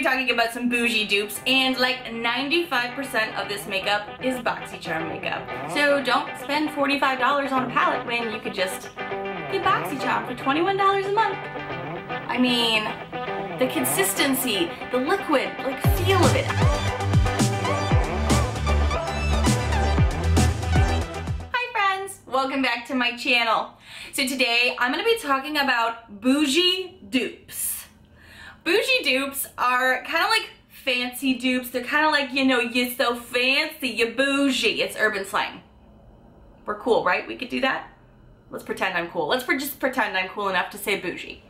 be talking about some bougie dupes, and like 95% of this makeup is Boxycharm makeup. So don't spend $45 on a palette when you could just get Boxycharm for $21 a month. I mean, the consistency, the liquid, like feel of it. Hi friends, welcome back to my channel. So today I'm going to be talking about bougie dupes. Bougie dupes are kind of like fancy dupes. They're kind of like, you know, you're so fancy, you're bougie. It's urban slang. We're cool, right? We could do that? Let's pretend I'm cool. Let's just pretend I'm cool enough to say bougie.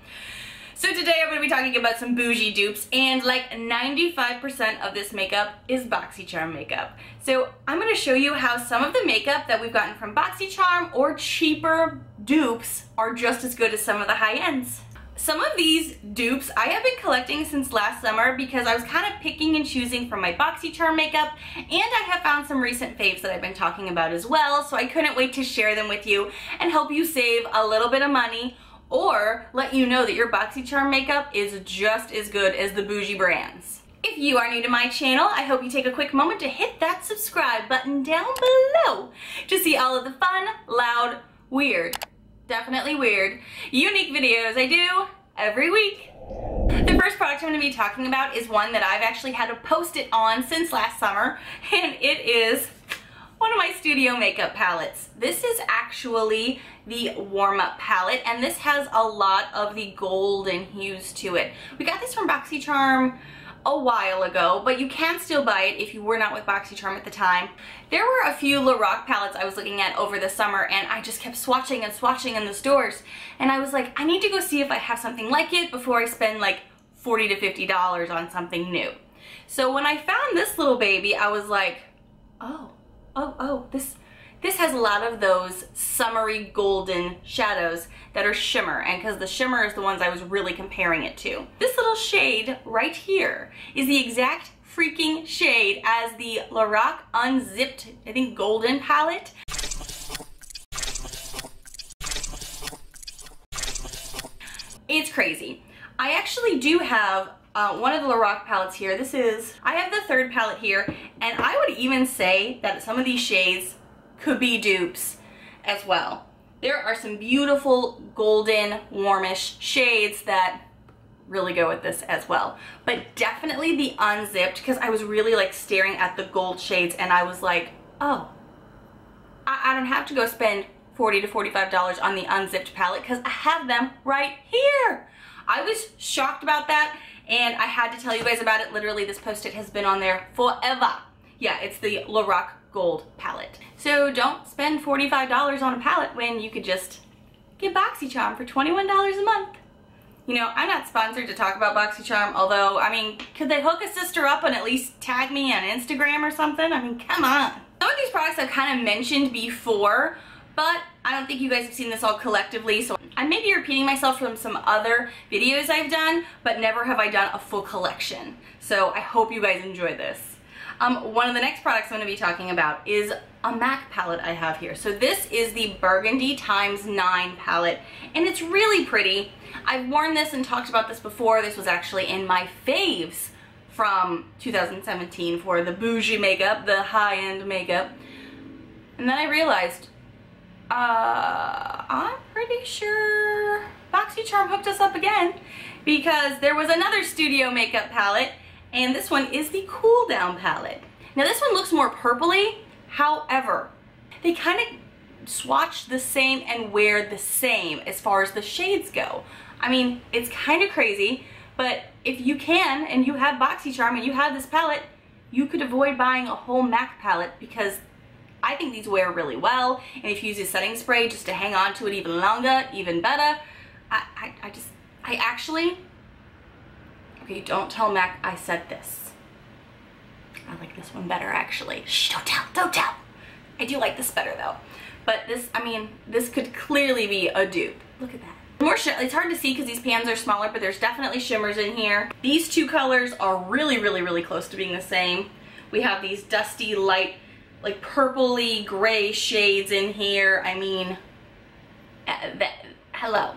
So today I'm going to be talking about some bougie dupes, and like 95% of this makeup is Boxycharm makeup. So I'm going to show you how some of the makeup that we've gotten from Boxycharm or cheaper dupes are just as good as some of the high ends. Some of these dupes I have been collecting since last summer because I was kind of picking and choosing from my Boxycharm makeup, and I have found some recent faves that I've been talking about as well, so I couldn't wait to share them with you and help you save a little bit of money or let you know that your Boxycharm makeup is just as good as the bougie brands. If you are new to my channel, I hope you take a quick moment to hit that subscribe button down below to see all of the fun, loud, weird, definitely weird, unique videos I do every week. The first product I'm going to be talking about is one that I've actually had a post-it on since last summer, and it is one of my studio makeup palettes. This is actually the warm-up palette, and this has a lot of the golden hues to it. We got this from Boxycharm a while ago, but you can still buy it if you were not with Boxycharm at the time. There were a few Lorac palettes I was looking at over the summer, and I just kept swatching and swatching in the stores, and I was like, I need to go see if I have something like it before I spend like $40 to $50 on something new. So when I found this little baby, I was like, this has a lot of those summery golden shadows that are shimmer, and because the shimmer is the ones I was really comparing it to. This little shade right here is the exact freaking shade as the Lorac Unzipped, I think, golden palette. It's crazy. I actually do have one of the Lorac palettes here. I have the third palette here, and I would even say that some of these shades could be dupes as well. There are some beautiful golden warmish shades that really go with this as well, but definitely the Unzipped, because I was really like staring at the gold shades and I was like, oh, I don't have to go spend $40 to $45 on the Unzipped palette because I have them right here. I was shocked about that, and I had to tell you guys about it. Literally, this post-it has been on there forever. Yeah, it's the Lorac Gold palette. So don't spend $45 on a palette when you could just get Boxycharm for $21 a month. You know, I'm not sponsored to talk about Boxycharm, although, I mean, could they hook a sister up and at least tag me on Instagram or something? I mean, come on. Some of these products I've kind of mentioned before, but I don't think you guys have seen this all collectively, so I may be repeating myself from some other videos I've done, but never have I done a full collection. So I hope you guys enjoy this. One of the next products I'm going to be talking about is a MAC palette I have here. So this is the Burgundy x9 palette, and it's really pretty. I've worn this and talked about this before. This was actually in my faves from 2017 for the bougie makeup, the high-end makeup. And then I realized, I'm pretty sure Boxycharm hooked us up again, because there was another studio makeup palette, and this one is the Cool Down palette. Now this one looks more purpley, however, they kind of swatch the same and wear the same as far as the shades go. I mean, it's kind of crazy, but if you can, and you have Boxycharm and you have this palette, you could avoid buying a whole MAC palette, because I think these wear really well, and if you use a setting spray just to hang on to it even longer, even better. I actually, okay, don't tell MAC I said this. I like this one better, actually. Shh, don't tell. I do like this better though. But this, I mean, this could clearly be a dupe. Look at that. It's hard to see because these pans are smaller, but there's definitely shimmers in here. These two colors are really, really, really close to being the same. We have these dusty, light, like purpley gray shades in here. I mean, hello.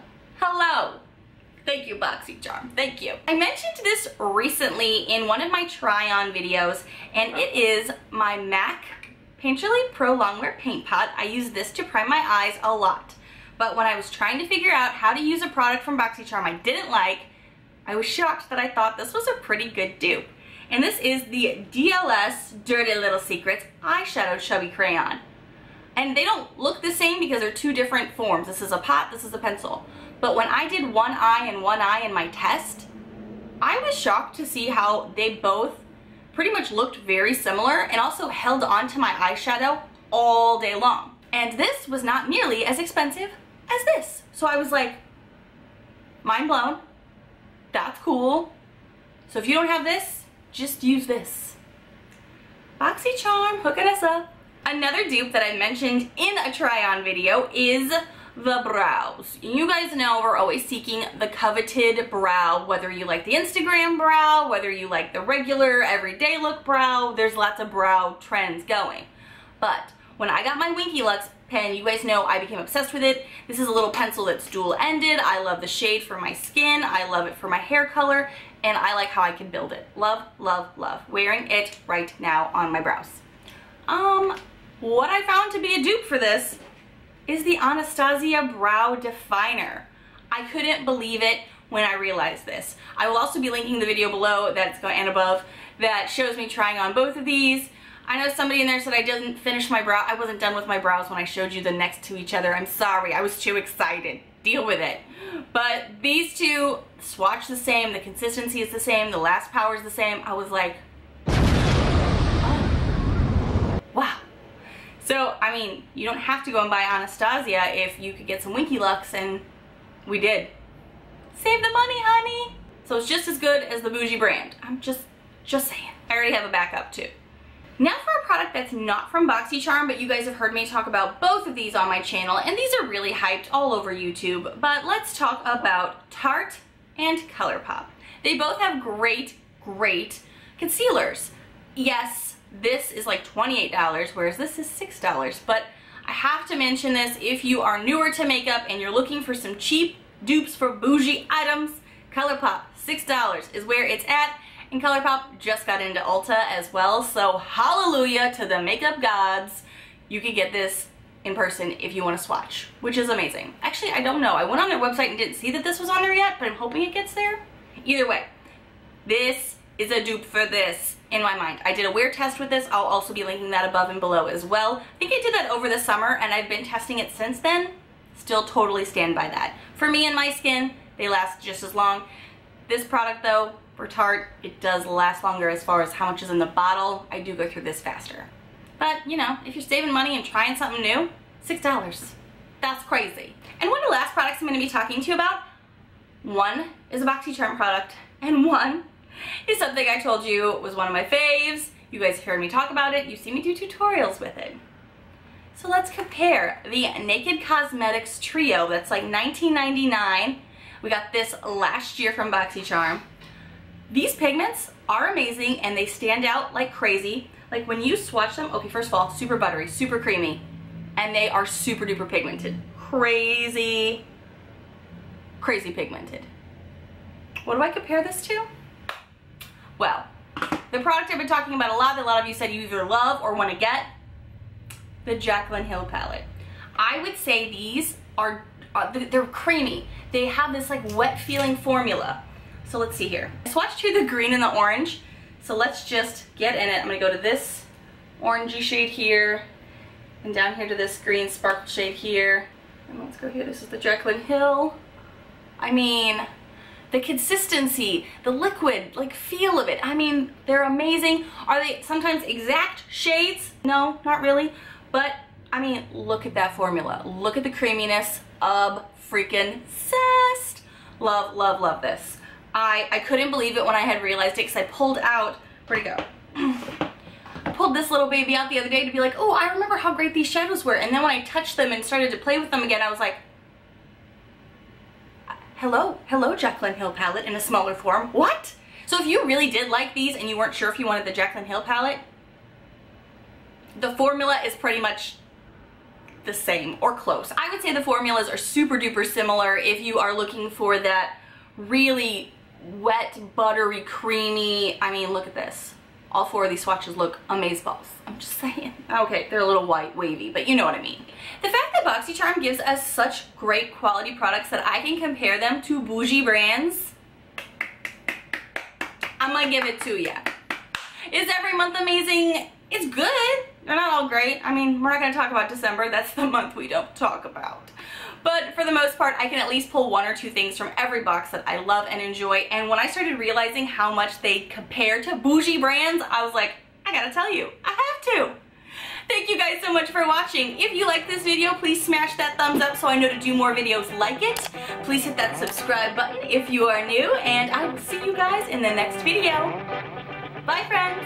Thank you, Boxycharm. Thank you. I mentioned this recently in one of my try-on videos, and it is my MAC Painterly Pro Longwear Paint Pot. I use this to prime my eyes a lot. But when I was trying to figure out how to use a product from Boxycharm I didn't like, I was shocked that I thought this was a pretty good dupe. And this is the DLS Dirty Little Secrets Eyeshadow Chubby Crayon. And they don't look the same because they're two different forms. This is a pot, this is a pencil. But when I did one eye and one eye in my test, I was shocked to see how they both pretty much looked very similar and also held on to my eyeshadow all day long. And this was not nearly as expensive as this. So I was like, mind blown. That's cool. So if you don't have this, just use this. Boxycharm, hooking us up. Another dupe that I mentioned in a try-on video is the brows. You guys know we're always seeking the coveted brow, whether you like the Instagram brow, whether you like the regular everyday look brow, there's lots of brow trends going. But when I got my Winky Lux pen, you guys know I became obsessed with it. This is a little pencil that's dual-ended. I love the shade for my skin, I love it for my hair color, and I like how I can build it. Love, love, love. Wearing it right now on my brows. What I found to be a dupe for this is the Anastasia Brow Definer. I couldn't believe it when I realized this. I will also be linking the video below and above that shows me trying on both of these. I know somebody in there said I didn't finish my brow. I wasn't done with my brows when I showed you the next to each other. I'm sorry, I was too excited. Deal with it. But these two swatch the same, the consistency is the same, the last power is the same. I was like, oh, wow. So, I mean, you don't have to go and buy Anastasia if you could get some Winky Lux, and we did. Save the money, honey. So it's just as good as the Bougie brand. I'm just saying. I already have a backup too. Now for a product that's not from Boxycharm, but you guys have heard me talk about both of these on my channel, and these are really hyped all over YouTube, but let's talk about Tarte and ColourPop. They both have great, great concealers. Yes, this is like $28, whereas this is $6, but I have to mention this if you are newer to makeup and you're looking for some cheap dupes for bougie items, ColourPop, $6 is where it's at. And ColourPop just got into Ulta as well, so hallelujah to the makeup gods. You can get this in person if you want to swatch, which is amazing. Actually, I don't know. I went on their website and didn't see that this was on there yet, but I'm hoping it gets there. Either way, this is a dupe for this in my mind. I did a wear test with this. I'll also be linking that above and below as well. I think I did that over the summer, and I've been testing it since then. Still totally stand by that. For me and my skin, they last just as long. This product though, for Tarte, it does last longer as far as how much is in the bottle. I do go through this faster. But, you know, if you're saving money and trying something new, $6. That's crazy. And one of the last products I'm going to be talking to you about, one is a Boxycharm product, and one is something I told you was one of my faves. You guys have heard me talk about it. You've seen me do tutorials with it. So let's compare the Naked Cosmetics Trio. That's like $19.99. We got this last year from Boxycharm. These pigments are amazing and they stand out like crazy. Like when you swatch them, okay, first of all, super buttery, super creamy, and they are super duper pigmented. Crazy, crazy pigmented. What do I compare this to? Well, the product I've been talking about a lot that a lot of you said you either love or want to get, the Jaclyn Hill palette. I would say these are, they're creamy. They have this like wet feeling formula. So let's see here. I swatched here the green and the orange. So let's just get in it. I'm gonna go to this orangey shade here and down here to this green sparkle shade here. And let's go here. This is the Jaclyn Hill. I mean, the consistency, the liquid, like feel of it. I mean, they're amazing. Are they sometimes exact shades? No, not really. But I mean, look at that formula. Look at the creaminess. Freaking obsessed. Love, love, love this. I couldn't believe it when I had realized it because I pulled out, where'd it go? I pulled this little baby out the other day to be like, oh, I remember how great these shadows were. And then when I touched them and started to play with them again, I was like, hello, Jaclyn Hill palette in a smaller form. What? So if you really did like these and you weren't sure if you wanted the Jaclyn Hill palette, the formula is pretty much the same or close. I would say the formulas are super duper similar if you are looking for that really wet, buttery, creamy. I mean, look at this. All 4 of these swatches look amazeballs. I'm just saying. Okay, they're a little white, wavy, but you know what I mean. The fact that Boxycharm gives us such great quality products that I can compare them to bougie brands, I'm gonna give it to ya. Is every month amazing? It's good. They're not all great. I mean, we're not gonna talk about December. That's the month we don't talk about. But for the most part, I can at least pull 1 or 2 things from every box that I love and enjoy. And when I started realizing how much they compare to bougie brands, I was like, I gotta tell you, I have to. Thank you guys so much for watching. If you like this video, please smash that thumbs up so I know to do more videos like it. Please hit that subscribe button if you are new, and I will see you guys in the next video. Bye, friends.